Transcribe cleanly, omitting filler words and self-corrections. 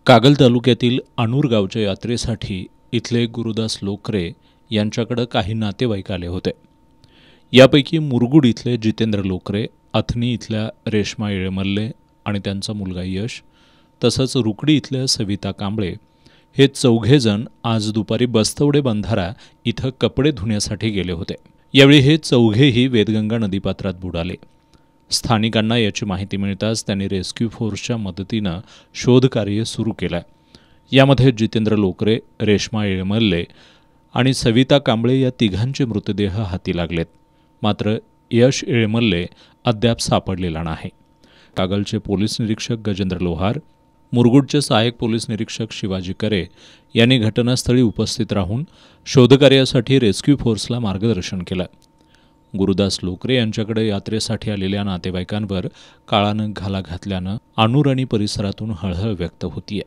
कागल तालुक्यातील अणूर गावच्या यात्रेसाठी इथले गुरुदास लोकरे यांच्याकडे काही नातेवाईक आले होते. यापैकी मुरगुड इथले जितेंद्र लोकरे, अथनी इथल्या रेश्मा येळमल्ले आणि त्यांचा मुलगा यश, तसंच रुकडी इथल्या सविता कांबळे हे चौघेजण आज दुपारी बस्तवडे बंधारा इथं कपडे धुण्यासाठी गेले होते. यावेळी हे चौघेही वेदगंगा नदीपात्रात बुडाले. स्थानिकांना याची माहिती मिळताच त्यांनी रेस्क्यू फोर्सच्या मदतीनं शोधकार्य सुरू केलं. यामध्ये जितेंद्र लोकरे, रेश्मा येळमल्ले आणि सविता कांबळे या तिघांचे मृतदेह हाती लागलेत. मात्र यश येळमल्ले अद्याप सापडलेला नाही. कागलचे पोलीस निरीक्षक गजेंद्र लोहार, मुरगुडचे सहाय्यक पोलीस निरीक्षक शिवाजी करे यांनी घटनास्थळी उपस्थित राहून शोधकार्यासाठी रेस्क्यू फोर्सला मार्गदर्शन केलं. गुरुदास लोकरे यांच्याकडे यात्रेसाठी आलेल्या नातेवाईकांवर काळानं घाला घातल्यानं अणूर आणि परिसरातून हळहळ व्यक्त होतीये.